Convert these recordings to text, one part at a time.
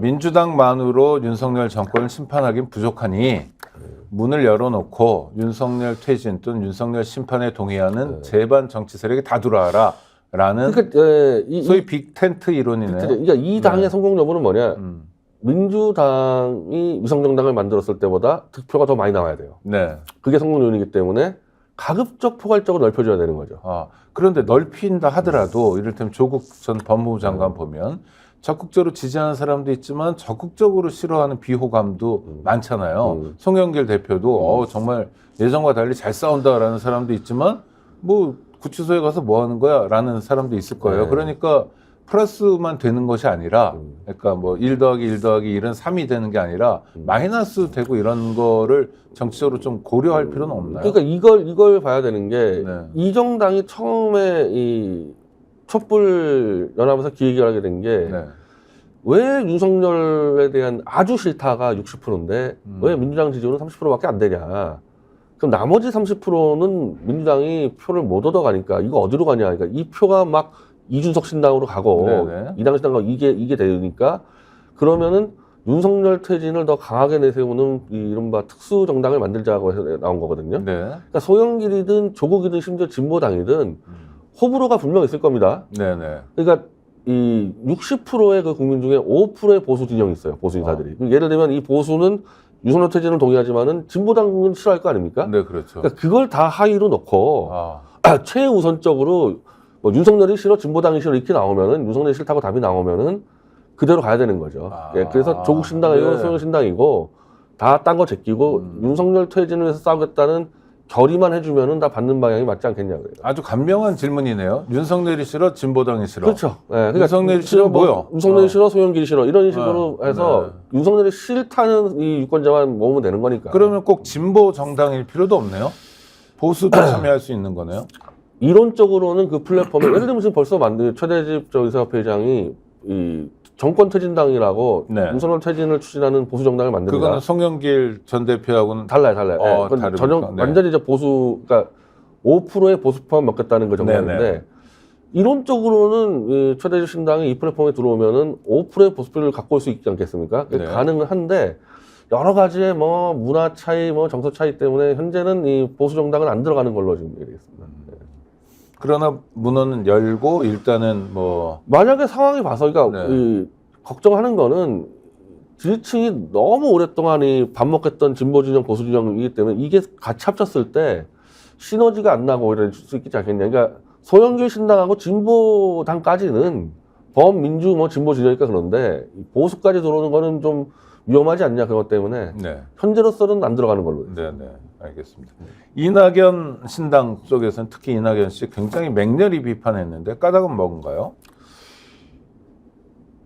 민주당만으로 윤석열 정권을 심판하긴 부족하니 문을 열어놓고 윤석열 퇴진 또는 윤석열 심판에 동의하는 제반 정치 세력이 다 들어와라 라는 그러니까 소위 빅텐트 이론이네요. 그러니까 이 당의 성공 여부는 뭐냐? 민주당이 위성정당을 만들었을 때보다 득표가 더 많이 나와야 돼요. 네. 그게 성공 요인이기 때문에 가급적 포괄적으로 넓혀줘야 되는 거죠. 그런데 넓힌다 하더라도 이를테면 조국 전 법무부 장관 보면 적극적으로 지지하는 사람도 있지만 적극적으로 싫어하는 비호감도 많잖아요. 송영길 대표도 정말 예전과 달리 잘 싸운다라는 사람도 있지만 뭐 구치소에 가서 뭐 하는 거야? 라는 사람도 있을 거예요. 그러니까 플러스만 되는 것이 아니라 그러니까 뭐 1 더하기 1 더하기 1은 3이 되는 게 아니라 마이너스 되고 이런 거를 정치적으로 좀 고려할 필요는 없나요? 그러니까 이걸 봐야 되는 게 이 정당이 처음에 이 촛불 연합에서 기획을 하게 된 게 왜 윤석열에 대한 아주 싫다가 60%인데 왜 민주당 지지율은 30%밖에 안 되냐. 그럼 나머지 30%는 민주당이 표를 못 얻어가니까 이거 어디로 가냐. 그러니까 이 표가 막 이준석 신당으로 가고 이당 신당하고 이게 되니까 그러면은 윤석열 퇴진을 더 강하게 내세우는 이 이른바 특수 정당을 만들자고 해서 나온 거거든요. 그러니까 소영길이든 조국이든 심지어 진보당이든 호불호가 분명 있을 겁니다. 그러니까 이 60%의 그 국민 중에 5%의 보수 진영이 있어요. 보수 인사들이. 예를 들면 이 보수는 윤석열 퇴진을 동의하지만은 진보당은 싫어할 거 아닙니까? 네, 그렇죠. 그러니까 그걸 다 하위로 놓고 최우선적으로 뭐 윤석열이 싫어, 진보당이 싫어 이렇게 나오면은 윤석열이 싫다고 답이 나오면은 그대로 가야 되는 거죠. 그래서 조국 신당이고 소영 신당이고 다 딴 거 제끼고 윤석열 퇴진을 위해서 싸우겠다는 결의만 해주면은 다 받는 방향이 맞지 않겠냐고요. 아주 간명한 질문이네요. 윤석열이 싫어, 진보당이 싫어. 그렇죠. 그러니까 윤석열이 싫어 뭐요? 윤석열이 싫어, 소영길이 싫어 이런 식으로 해서 윤석열이 싫다는 이 유권자만 모으면 되는 거니까. 그러면 꼭 진보 정당일 필요도 없네요. 보수도 참여할 수 있는 거네요. 이론적으로는 그 플랫폼에 예를 들면 지금 벌써 만든 최대집 의사협회장이 이 정권 퇴진당이라고 윤석열 퇴진을 추진하는 보수 정당을 만듭니다. 그거는 송영길 전 대표하고는 달라요. 다르니까. 완전히 이제 보수, 그러니까 5%의 보수파만 먹겠다는 거 정도인데 이론적으로는 이 최대집 신당이 이 플랫폼에 들어오면은 5%의 보수표를 갖고 올 수 있지 않겠습니까? 가능은 한데 여러 가지의 뭐 문화 차이, 뭐 정서 차이 때문에 현재는 이 보수 정당은 안 들어가는 걸로 지금 얘기했습니다. 그러나 문헌은 열고 일단은 뭐 만약에 상황이 봐서 그러니까 이 걱정하는 거는 지지층이 너무 오랫동안 이 밥 먹겠던 진보 진영 보수 진영이기 때문에 이게 같이 합쳤을 때 시너지가 안 나고 이럴 수 있지 않겠냐. 그러니까 소영길 신당하고 진보당까지는 범민주 뭐 진보 진영이니까 그런데 보수까지 들어오는 거는 좀 위험하지 않냐 그것 때문에 현재로서는 안 들어가는 걸로. 알겠습니다. 이낙연 신당 쪽에서는 특히 이낙연 씨 굉장히 맹렬히 비판했는데 까닭은 뭔가요?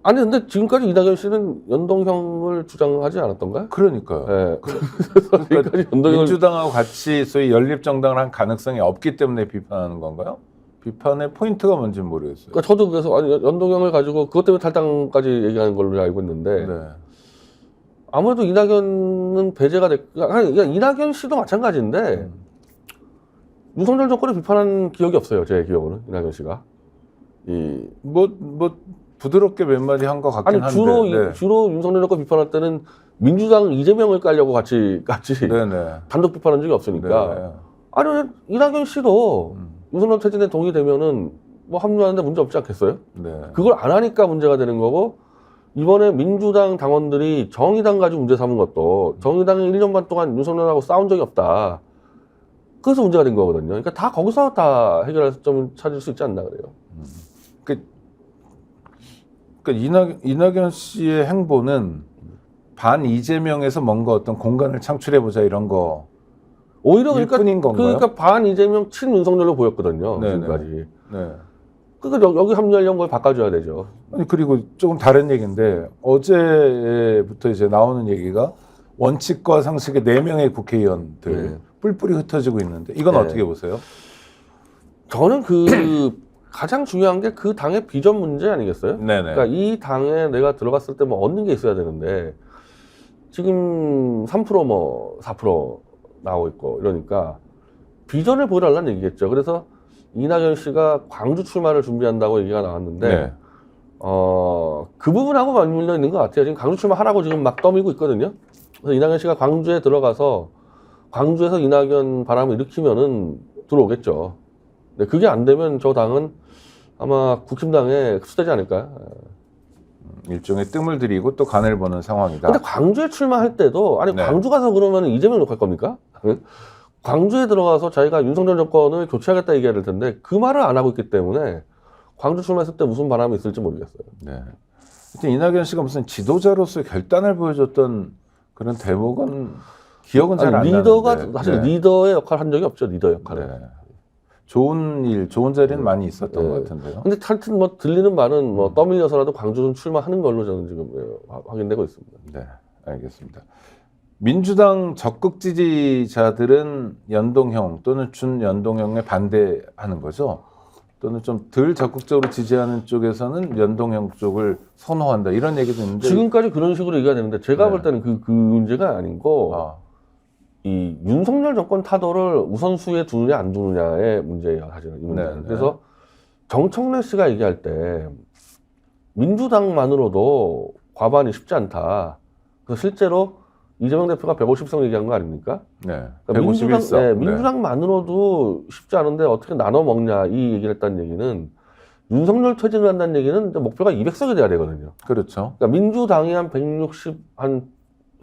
아니 근데 지금까지 이낙연 씨는 연동형을 주장하지 않았던가요? 그러니까요. 그러니까 민주당하고 같이 소위 연립정당을 한 가능성이 없기 때문에 비판하는 건가요? 비판의 포인트가 뭔지 모르겠어요. 그러니까 저도 그래서 아니 연동형을 가지고 그것 때문에 탈당까지 얘기하는 걸로 알고 있는데 아무래도 이낙연은 배제가 그러니까 이낙연 씨도 마찬가지인데 윤석열 정권을 비판한 기억이 없어요. 제 기억으로는 이낙연 씨가 뭐 부드럽게 몇 마디 한 것 같긴 한데 주로 윤석열 정권 비판할 때는 민주당 이재명을 깔려고 같이 단독 비판한 적이 없으니까 아니 이낙연 씨도 윤석열 퇴진에 동의되면은 뭐 합류하는데 문제 없지 않겠어요? 그걸 안 하니까 문제가 되는 거고. 이번에 민주당 당원들이 정의당 가지고 문제 삼은 것도 정의당이 1년 반 동안 윤석열하고 싸운 적이 없다. 그래서 문제가 된 거거든요. 그러니까 다 거기서 다 해결할 점을 찾을 수 있지 않나 그래요. 그러니까 이낙연 씨의 행보는 반 이재명에서 뭔가 어떤 공간을 창출해보자 이런 거 오히려 일뿐인 건가요? 그러니까 반 이재명 친 윤석열로 보였거든요. 지금까지. 그러니까 여기 합류하려는 걸 바꿔줘야 되죠. 아니 그리고 조금 다른 얘기인데 어제부터 이제 나오는 얘기가 원칙과 상식의 4명의 국회의원들 뿔뿔이 흩어지고 있는데 이건 어떻게 보세요? 저는 가장 중요한 게 그 당의 비전 문제 아니겠어요? 그러니까 이 당에 내가 들어갔을 때 뭐 얻는 게 있어야 되는데 지금 3% 뭐 4% 나오고 있고 이러니까 비전을 보여달라는 얘기겠죠. 그래서 이낙연 씨가 광주 출마를 준비한다고 얘기가 나왔는데 그 부분하고 맞물려 있는 것 같아요. 지금 광주 출마하라고 지금 막 떠밀고 있거든요. 그래서 이낙연 씨가 광주에 들어가서 광주에서 이낙연 바람을 일으키면은 들어오겠죠. 근데 그게 안 되면 저 당은 아마 국힘당에 흡수되지 않을까. 일종의 뜸을 들이고 또 간을 보는 상황이다. 근데 광주에 출마할 때도 아니 네. 광주 가서 그러면 이재명 욕할 겁니까? 광주에 들어가서 자기가 윤석열 정권을 교체하겠다 얘기해야 될 텐데 그 말을 안 하고 있기 때문에 광주 출마했을 때 무슨 바람이 있을지 모르겠어요. 네. 하여튼 이낙연 씨가 무슨 지도자로서의 결단을 보여줬던 그런 대목은 기억은 잘 안 나는데. 리더가 사실 네. 리더의 역할을 한 적이 없죠. 리더 역할을. 네. 좋은 일, 좋은 자리는 많이 있었던 네. 것 같은데요. 근데 하여튼 뭐 들리는 말은 뭐 떠밀려서라도 광주 좀 출마하는 걸로 저는 지금 확인되고 있습니다. 네, 알겠습니다. 민주당 적극 지지자들은 연동형 또는 준연동형에 반대하는 거죠? 또는 좀 덜 적극적으로 지지하는 쪽에서는 연동형 쪽을 선호한다 이런 얘기도 있는데 지금까지 그런 식으로 얘기가 되는데 제가 네. 볼 때는 그 문제가 아니고 아, 이 윤석열 정권 타도를 우선수에 두느냐 안 두느냐의 문제예요, 사실은. 이 문제는. 네, 네. 그래서 정청래 씨가 얘기할 때 민주당만으로도 과반이 쉽지 않다. 그래서 실제로 이재명 대표가 150석 얘기한 거 아닙니까? 네, 그러니까 151석. 네, 민주당만으로도 쉽지 않은데 어떻게 나눠 먹냐 이 얘기를 했다는 얘기는 윤석열 퇴진을 한다는 얘기는 이제 목표가 200석이 돼야 되거든요. 그렇죠. 그러니까 민주당이 한 160, 한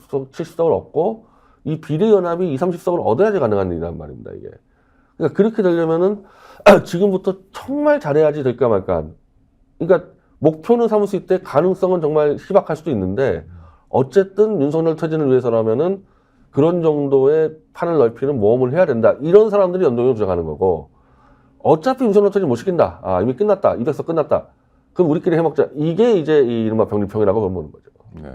70석을 얻고 이 비례연합이 20, 30석을 얻어야지 가능한 일이란 말입니다, 이게. 그러니까 그렇게 되려면은 지금부터 정말 잘해야지 될까 말까. 그러니까 목표는 삼을 수 있대 가능성은 정말 희박할 수도 있는데 어쨌든 윤석열 퇴진을 위해서라면은 그런 정도의 판을 넓히는 모험을 해야 된다. 이런 사람들이 연동형을 주장하는 거고 어차피 윤석열 퇴진 못 시킨다. 아, 이미 끝났다. 200석 끝났다. 그럼 우리끼리 해먹자. 이게 이제 이 이른바 병립형이라고 보는 거죠. 네.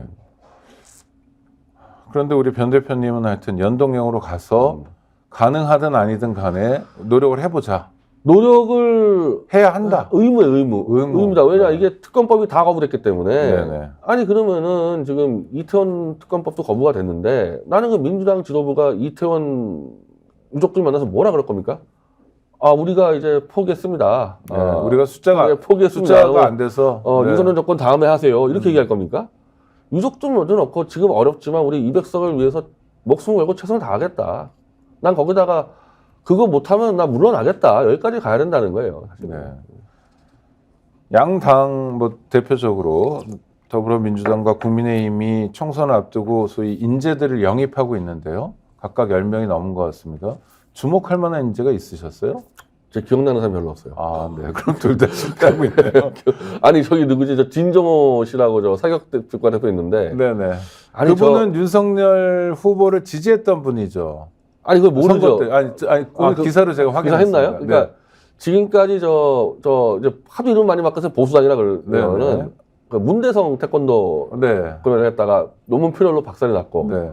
그런데 우리 변 대표님은 하여튼 연동형으로 가서 가능하든 아니든 간에 노력을 해보자. 노력을 해야 한다. 의무예요, 의무. 의무. 의무다. 왜냐, 네. 이게 특검법이 다 거부됐기 때문에. 네네. 아니, 그러면은 지금 이태원 특검법도 거부가 됐는데 나는 그 민주당 지도부가 이태원 유족들 만나서 뭐라 그럴 겁니까? 아, 우리가 이제 포기했습니다. 네, 우리가 숫자가 포기했습니다. 숫자가 안 돼서 네. 윤석열 정권 다음에 하세요. 이렇게 얘기할 겁니까? 유족들 먼저 놓고 지금 어렵지만 우리 200석을 위해서 목숨 걸고 최선을 다하겠다. 난 거기다가 그거 못하면 나 물러나겠다. 여기까지 가야 된다는 거예요. 사실은. 네. 양당 뭐 대표적으로 더불어민주당과 국민의힘이 총선을 앞두고 소위 인재들을 영입하고 있는데요. 각각 10명이 넘은 것 같습니다. 주목할 만한 인재가 있으셨어요? 제 기억나는 사람 별로 없어요. 아, 네. 그럼 둘 다 실패하고 있네요. 아니 저기 누구지? 저 진정호 씨라고 저 사격대표 대표 있는데. 네네. 아니 그분은 윤석열 후보를 지지했던 분이죠. 아니 그걸 모르죠. 선거 때, 아니 오늘 기사로 제가 확인했습니다. 기사했나요? 그러니까 지금까지 저 이제 하도 이름 많이 바꿔서 보수당이라 그러면은 그 문대성 태권도 그걸 했다가 논문 표절로 박살이 났고. 네.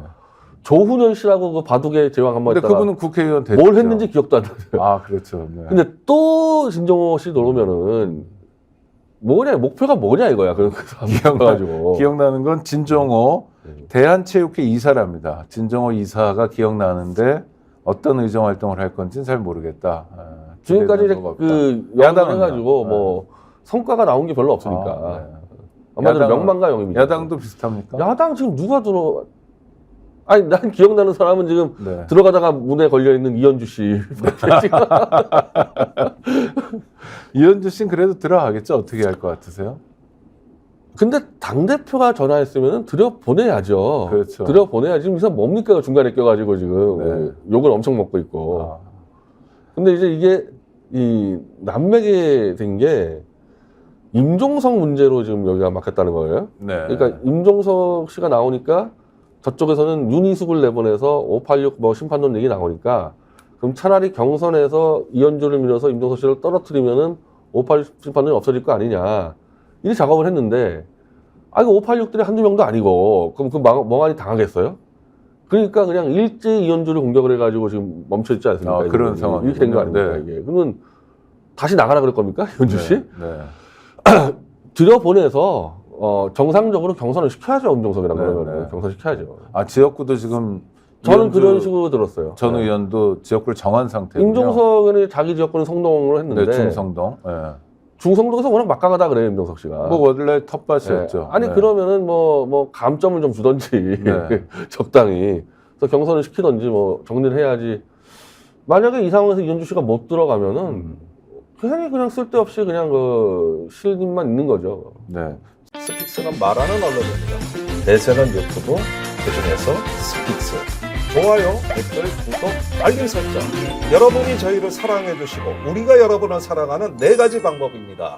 조훈현 씨라고 그 바둑의 제왕 한번 근데 했다가 그분은 국회의원 됐죠. 뭘 했는지 기억도 안 나요. 아, 그렇죠. 네. 근데 또 진정호 씨 들어오면은 뭐냐 목표가 뭐냐 이거야. 그런 기억나가지고 기억나는 건 진정호 대한체육회 이사랍니다. 진정호 이사가 기억나는데 어떤 의정 활동을 할 건지는 잘 모르겠다. 지금까지 그 야당 해가지고 뭐 성과가 나온 게 별로 없으니까 아마도 명망과 영입이죠. 야당도 비슷합니까? 야당 지금 누가 들어? 아니 난 기억나는 사람은 지금 들어가다가 문에 걸려 있는 이현주 씨. 이현주 씨는 그래도 들어가겠죠? 어떻게 할 것 같으세요? 근데 당 대표가 전화했으면 들여 보내야죠. 그렇죠. 들여 보내야지. 지금 이 사람 뭡니까 중간에 껴가지고 지금 욕을 엄청 먹고 있고. 근데 이제 이게 이 난맥이 된 게 임종석 문제로 지금 여기가 막혔다는 거예요. 그러니까 임종석 씨가 나오니까. 저쪽에서는 윤희숙을 내보내서 586 뭐 심판론 얘기 나오니까 그럼 차라리 경선에서 이현주를 밀어서 임종석 씨를 떨어뜨리면은 586 심판론이 없어질 거 아니냐. 이 작업을 했는데 이거 586들이 한두 명도 아니고 그럼 그 멍하니 당하겠어요? 그러니까 그냥 일제히 이현주를 공격을 해가지고 지금 멈춰있지 않습니까? 그런 상황 이렇게 된 거 아닙니까? 이게. 그러면 다시 나가라 그럴 겁니까? 이현주 씨? 들여보내서 정상적으로 경선을 시켜야죠, 임종석이랑 그러면 경선 시켜야죠. 아, 지역구도 지금 저는 그런 식으로 들었어요. 전 의원도 지역구를 정한 상태고요. 임종석은 자기 지역구는 성동으로 했는데 충성동. 중성동에서 워낙 막강하다 그래요, 임종석 씨가. 뭐 원래 텃밭이었죠. 네. 아니 네. 그러면은 뭐 감점을 좀 주던지 네. 적당히 그래서 경선을 시키던지 뭐 정리를 해야지. 만약에 이 상황에서 이현주 씨가 못 들어가면은 괜히 그냥 쓸데없이 그냥 그 실림만 있는 거죠. 네. 스픽스는 말하는 언론입니다. 대세는 유튜브, 그중에서 스픽스. 좋아요, 댓글, 구독, 알림 설정. 여러분이 저희를 사랑해 주시고 우리가 여러분을 사랑하는 4가지 방법입니다.